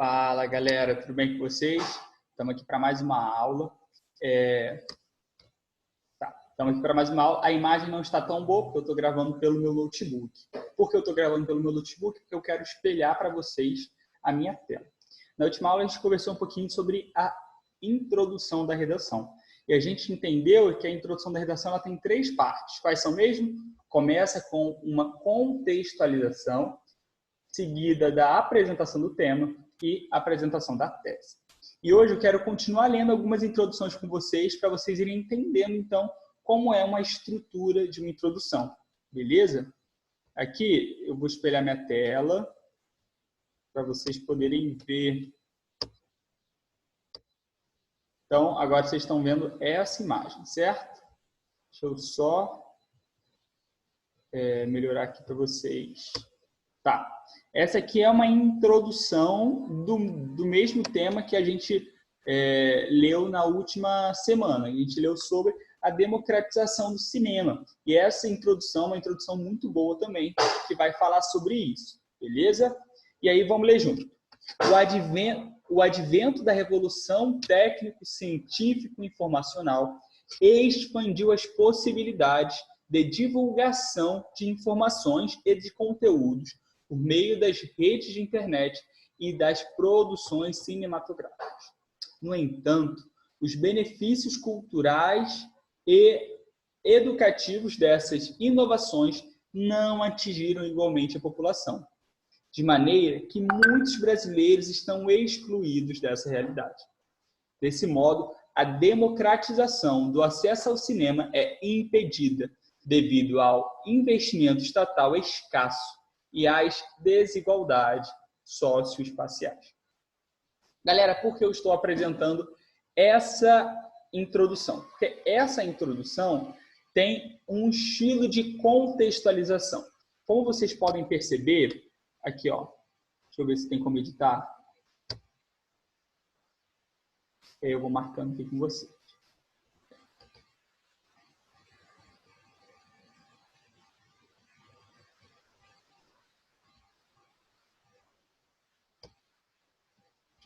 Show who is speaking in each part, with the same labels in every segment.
Speaker 1: Fala, galera, tudo bem com vocês? Estamos aqui para mais uma aula. Estamos aqui para mais uma aula. A imagem não está tão boa porque eu estou gravando pelo meu notebook. Por que eu estou gravando pelo meu notebook? Porque eu quero espelhar para vocês a minha tela. Na última aula a gente conversou um pouquinho sobre a introdução da redação. E a gente entendeu que a introdução da redação ela tem três partes. Quais são mesmo? Começa com uma contextualização, seguida da apresentação do tema e apresentação da tese. E hoje eu quero continuar lendo algumas introduções com vocês para vocês irem entendendo, então, como é uma estrutura de uma introdução. Beleza? Aqui eu vou espelhar minha tela para vocês poderem ver. Então, agora vocês estão vendo essa imagem, certo? Deixa eu só melhorar aqui para vocês. Tá. Essa aqui é uma introdução do mesmo tema que a gente leu na última semana. A gente leu sobre a democratização do cinema. E essa introdução é uma introdução muito boa também, que vai falar sobre isso. Beleza? E aí vamos ler junto. O advento da revolução técnico-científico-informacional expandiu as possibilidades de divulgação de informações e de conteúdos por meio das redes de internet e das produções cinematográficas. No entanto, os benefícios culturais e educativos dessas inovações não atingiram igualmente a população, de maneira que muitos brasileiros estão excluídos dessa realidade. Desse modo, a democratização do acesso ao cinema é impedida devido ao investimento estatal escasso e às desigualdades socioespaciais. Galera, por que eu estou apresentando essa introdução? Porque essa introdução tem um estilo de contextualização. Como vocês podem perceber, aqui, ó, deixa eu ver se tem como editar. Eu vou marcando aqui com vocês.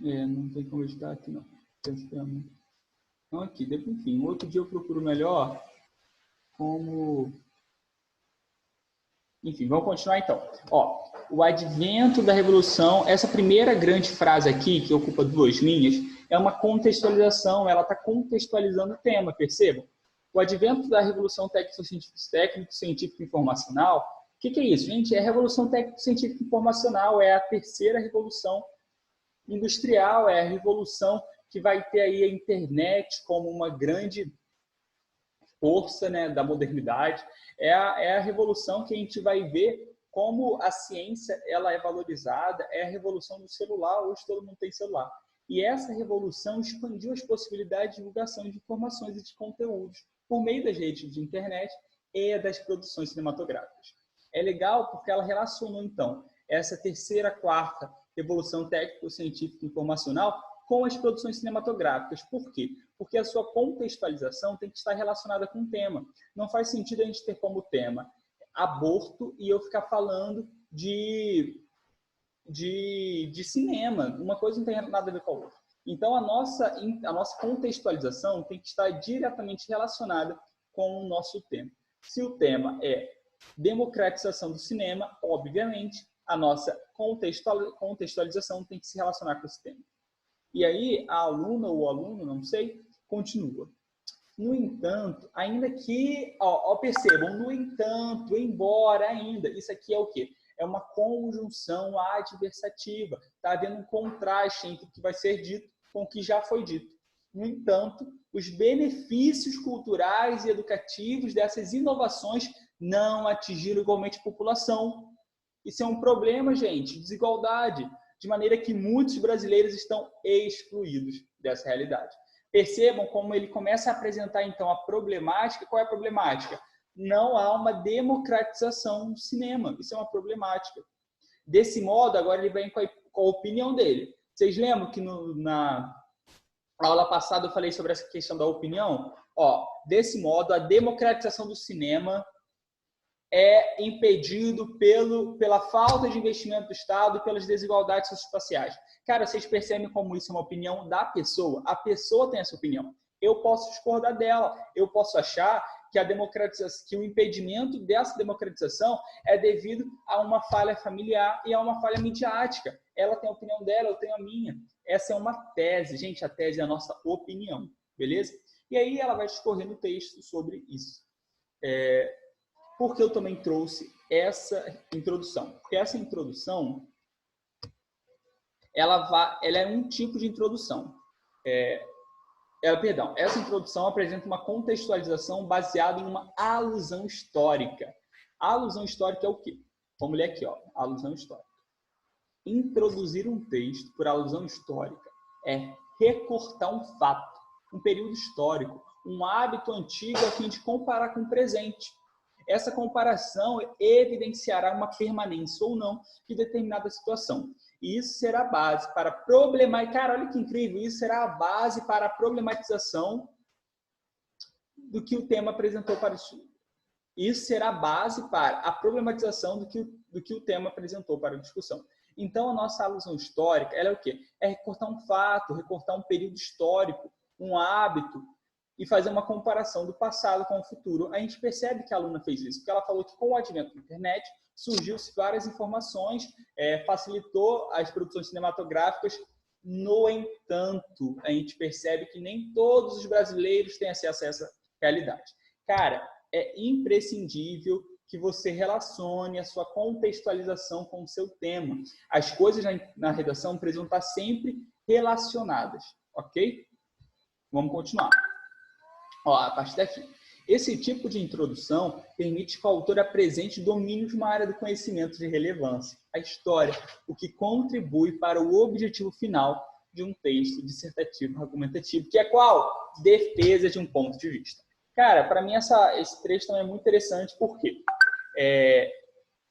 Speaker 1: Não tem como editar aqui, não. Então, aqui, enfim, outro dia eu procuro melhor como... Enfim, vamos continuar então. Ó, o advento da revolução, essa primeira grande frase aqui, que ocupa 2 linhas, é uma contextualização, ela está contextualizando o tema, percebam? O advento da revolução técnico-científico-informacional, o que é isso, gente? É a revolução técnico-científico-informacional, é a terceira revolução industrial, é a revolução que vai ter aí a internet como uma grande força, né, da modernidade. É a revolução que a gente vai ver como a ciência ela é valorizada, é a revolução do celular, hoje todo mundo tem celular. E essa revolução expandiu as possibilidades de divulgação de informações e de conteúdos por meio das redes de internet e das produções cinematográficas. É legal porque ela relacionou, então, essa terceira, quarta revolução técnico-científica informacional com as produções cinematográficas. Por quê? Porque a sua contextualização tem que estar relacionada com o tema. Não faz sentido a gente ter como tema aborto e eu ficar falando de cinema. Uma coisa não tem nada a ver com a outra. Então, a nossa contextualização tem que estar diretamente relacionada com o nosso tema. Se o tema é democratização do cinema, obviamente, a nossa contextualização tem que se relacionar com esse tema. E aí, a aluna ou o aluno, não sei, continua. No entanto, ainda que... percebam, no entanto, embora, ainda. Isso aqui é o quê? É uma conjunção adversativa. Está havendo um contraste entre o que vai ser dito com o que já foi dito. No entanto, os benefícios culturais e educativos dessas inovações não atingiram igualmente a população. Isso é um problema, gente, desigualdade, de maneira que muitos brasileiros estão excluídos dessa realidade. Percebam como ele começa a apresentar, então, a problemática. Qual é a problemática? Não há uma democratização do cinema. Isso é uma problemática. Desse modo, agora ele vem com a opinião dele. Vocês lembram que na aula passada eu falei sobre essa questão da opinião? Desse modo, a democratização do cinema é impedido pela falta de investimento do Estado e pelas desigualdades socioespaciais. Cara, vocês percebem como isso é uma opinião da pessoa? A pessoa tem essa opinião. Eu posso discordar dela. Eu posso achar que o impedimento dessa democratização é devido a uma falha familiar e a uma falha midiática. Ela tem a opinião dela, eu tenho a minha. Essa é uma tese. Gente, a tese é a nossa opinião. Beleza? E aí ela vai discorrer no texto sobre isso. Porque eu também trouxe essa introdução? Porque essa introdução, ela é um tipo de introdução. Essa introdução apresenta uma contextualização baseada em uma alusão histórica. A alusão histórica é o quê? Vamos ler aqui, ó, alusão histórica. Introduzir um texto por alusão histórica é recortar um fato, um período histórico, um hábito antigo a fim de comparar com o presente. Essa comparação evidenciará uma permanência ou não de determinada situação. E isso será a base para problematizar. Cara, olha que incrível! Isso será a base para a problematização do que o tema apresentou para o estudo. Isso será a base para a problematização do que o tema apresentou para a discussão. Então, a nossa alusão histórica, ela é o quê? É recortar um fato, recortar um período histórico, um hábito, e fazer uma comparação do passado com o futuro. A gente percebe que a aluna fez isso, porque ela falou que com o advento da internet surgiu várias informações, facilitou as produções cinematográficas. No entanto, a gente percebe que nem todos os brasileiros têm acesso a essa realidade. Cara, é imprescindível que você relacione a sua contextualização com o seu tema. As coisas na redação precisam estar sempre relacionadas, ok? Vamos continuar. Ó, a partir daqui. Esse tipo de introdução permite que o autor apresente domínio de uma área do conhecimento de relevância, a história, o que contribui para o objetivo final de um texto dissertativo argumentativo, que é qual? Defesa de um ponto de vista. Cara, para mim esse trecho também é muito interessante, porque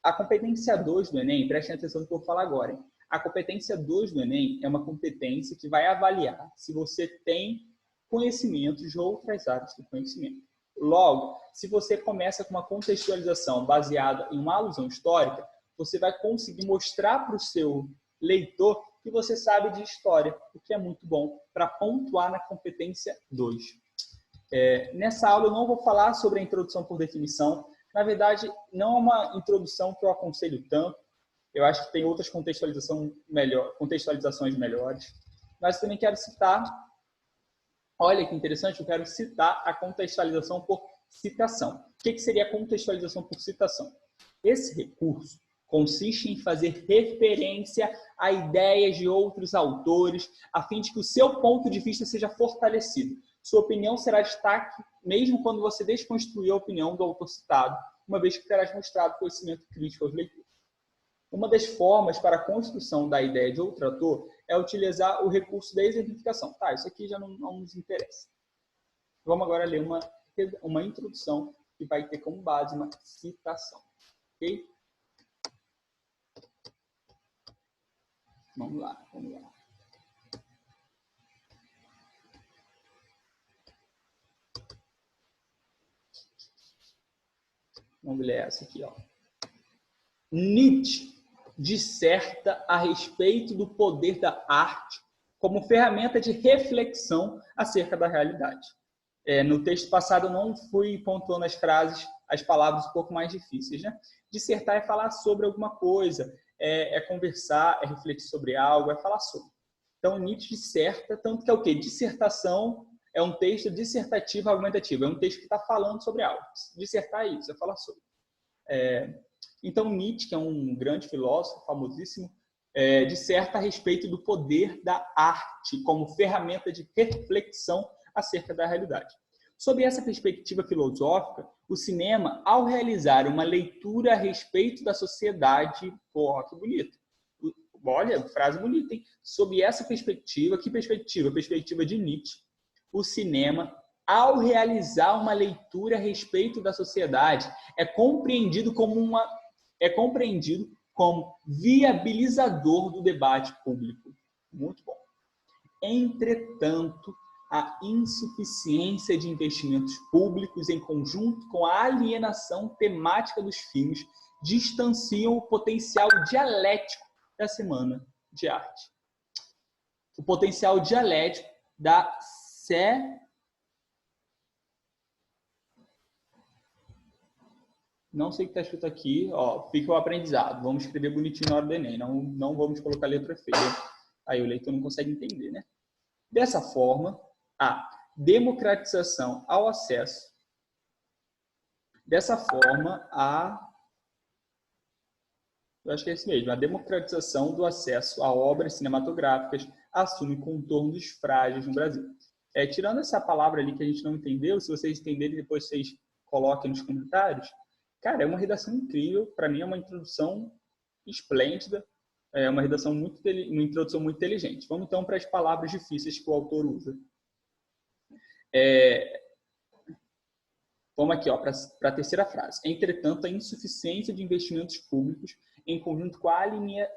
Speaker 1: a competência 2 do Enem, prestem atenção no que eu vou falar agora, hein? A competência 2 do Enem é uma competência que vai avaliar se você tem conhecimentos de outras áreas do conhecimento. Logo, se você começa com uma contextualização baseada em uma alusão histórica, você vai conseguir mostrar para o seu leitor que você sabe de história, o que é muito bom para pontuar na competência 2. Nessa aula eu não vou falar sobre a introdução por definição. Na verdade, não é uma introdução que eu aconselho tanto. Eu acho que tem outras contextualizações melhores. Mas também quero citar... Olha que interessante, eu quero citar a contextualização por citação. O que seria a contextualização por citação? Esse recurso consiste em fazer referência a ideias de outros autores, a fim de que o seu ponto de vista seja fortalecido. Sua opinião será destaque, mesmo quando você desconstruir a opinião do autor citado, uma vez que terás mostrado conhecimento crítico aos leitores. Uma das formas para a construção da ideia de outro autor é utilizar o recurso da exemplificação. Tá, isso aqui já não nos interessa. Vamos agora ler uma introdução que vai ter como base uma citação. Ok? Vamos lá. Vamos ler essa aqui, ó. Nietzsche disserta a respeito do poder da arte como ferramenta de reflexão acerca da realidade. No texto passado eu não fui pontuando as palavras um pouco mais difíceis, né? Dissertar é falar sobre alguma coisa, é conversar, é refletir sobre algo, é falar sobre. Então Nietzsche disserta, tanto que é o quê? Dissertação é um texto dissertativo argumentativo, é um texto que está falando sobre algo. Dissertar é isso, é falar sobre. Então, Nietzsche, que é um grande filósofo, famosíssimo, disserta a respeito do poder da arte como ferramenta de reflexão acerca da realidade. Sob essa perspectiva filosófica, o cinema, ao realizar uma leitura a respeito da sociedade... Pô, que bonito! Olha, frase bonita, hein? Sob essa perspectiva, que perspectiva? A perspectiva de Nietzsche. O cinema, ao realizar uma leitura a respeito da sociedade, é compreendido como viabilizador do debate público. Muito bom. Entretanto, a insuficiência de investimentos públicos em conjunto com a alienação temática dos filmes distanciam o potencial dialético da Semana de Arte. O potencial dialético da Não sei o que está escrito aqui, ó, fica o aprendizado. Vamos escrever bonitinho na hora do Enem, não vamos colocar letra feia. Aí o leitor não consegue entender, né? Dessa forma, a democratização ao acesso. Dessa forma, eu acho que é isso mesmo, a democratização do acesso a obras cinematográficas assume contornos frágeis no Brasil. Tirando essa palavra ali que a gente não entendeu, se vocês entenderem, depois vocês coloquem nos comentários. Cara, é uma redação incrível, para mim é uma introdução esplêndida, é uma introdução muito inteligente. Vamos então para as palavras difíceis que o autor usa. Vamos aqui para a terceira frase. Entretanto, a insuficiência de investimentos públicos em conjunto com a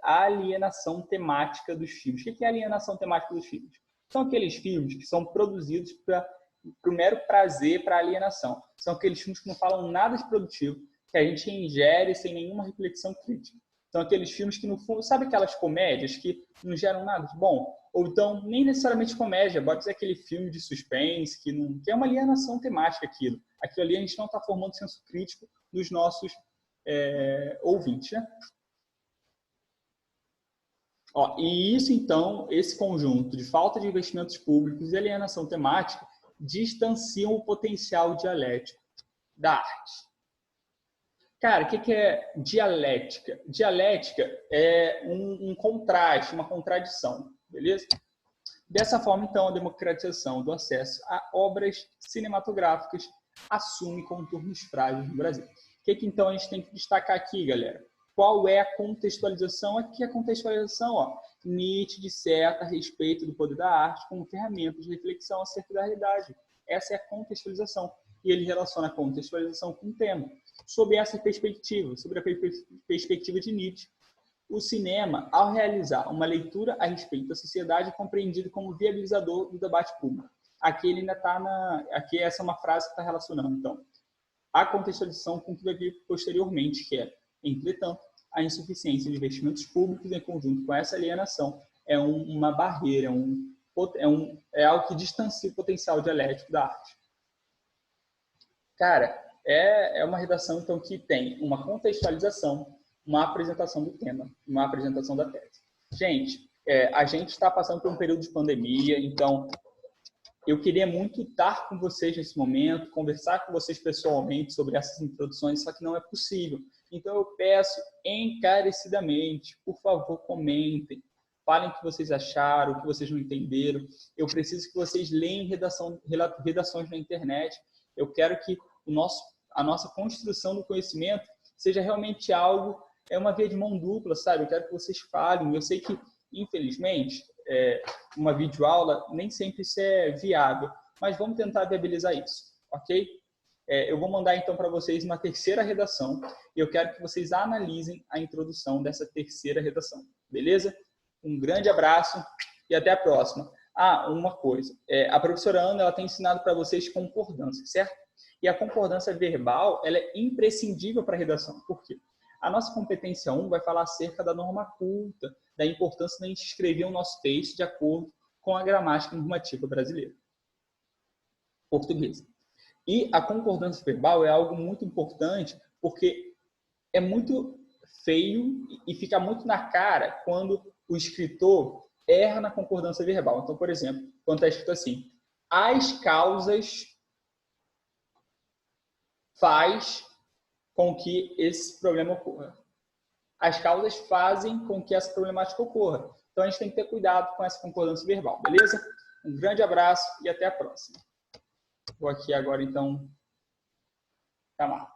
Speaker 1: alienação temática dos filmes. O que é a alienação temática dos filmes? São aqueles filmes que são produzidos para o mero prazer, para alienação. São aqueles filmes que não falam nada de produtivo, que a gente ingere sem nenhuma reflexão crítica. São aqueles filmes que, no fundo, sabe aquelas comédias que não geram nada de bom? Ou então, nem necessariamente comédia, pode ser aquele filme de suspense, que é uma alienação temática aquilo. Aquilo ali a gente não está formando senso crítico dos nossos ouvintes, né? E isso, então, esse conjunto de falta de investimentos públicos e alienação temática distanciam o potencial dialético da arte. Cara, o que é dialética? Dialética é um contraste, uma contradição, beleza? Dessa forma, então, a democratização do acesso a obras cinematográficas assume contornos frágeis no Brasil. O que então a gente tem que destacar aqui, galera? Qual é a contextualização? Aqui a contextualização, Nietzsche disserta a respeito do poder da arte como ferramenta de reflexão acerca da realidade. Essa é a contextualização. E ele relaciona a contextualização com o tema. Sob essa perspectiva, sobre a perspectiva de Nietzsche, o cinema, ao realizar uma leitura a respeito da sociedade, é compreendido como viabilizador do debate público. Aqui ele ainda está aqui essa é uma frase que está relacionando, então, a contextualização com o que vai vir posteriormente, que é, entretanto, a insuficiência de investimentos públicos em conjunto com essa alienação é uma barreira, é algo que distancia o potencial dialético da arte. Cara, é uma redação, então, que tem uma contextualização, uma apresentação do tema, uma apresentação da tese. Gente, a gente está passando por um período de pandemia, então eu queria muito estar com vocês nesse momento, conversar com vocês pessoalmente sobre essas introduções, só que não é possível. Então eu peço encarecidamente, por favor, comentem, falem o que vocês acharam, o que vocês não entenderam. Eu preciso que vocês leiam redações na internet. Eu quero que a nossa construção do conhecimento seja realmente algo, uma via de mão dupla, sabe? Eu quero que vocês falem. Eu sei que, infelizmente, uma videoaula nem sempre isso é viável, mas vamos tentar viabilizar isso, ok? Eu vou mandar então para vocês uma terceira redação e eu quero que vocês analisem a introdução dessa terceira redação, beleza? Um grande abraço e até a próxima. Uma coisa, a professora Ana ela tem ensinado para vocês concordância, certo? E a concordância verbal ela é imprescindível para a redação. Por quê? A nossa competência 1 vai falar acerca da norma culta, da importância de a gente escrever o nosso texto de acordo com a gramática normativa brasileira, portuguesa. E a concordância verbal é algo muito importante porque é muito feio e fica muito na cara quando o escritor erra na concordância verbal. Então, por exemplo, quando está escrito assim, as causas faz com que esse problema ocorra. As causas fazem com que essa problemática ocorra. Então, a gente tem que ter cuidado com essa concordância verbal, beleza? Um grande abraço e até a próxima. Vou aqui agora, então, chamar.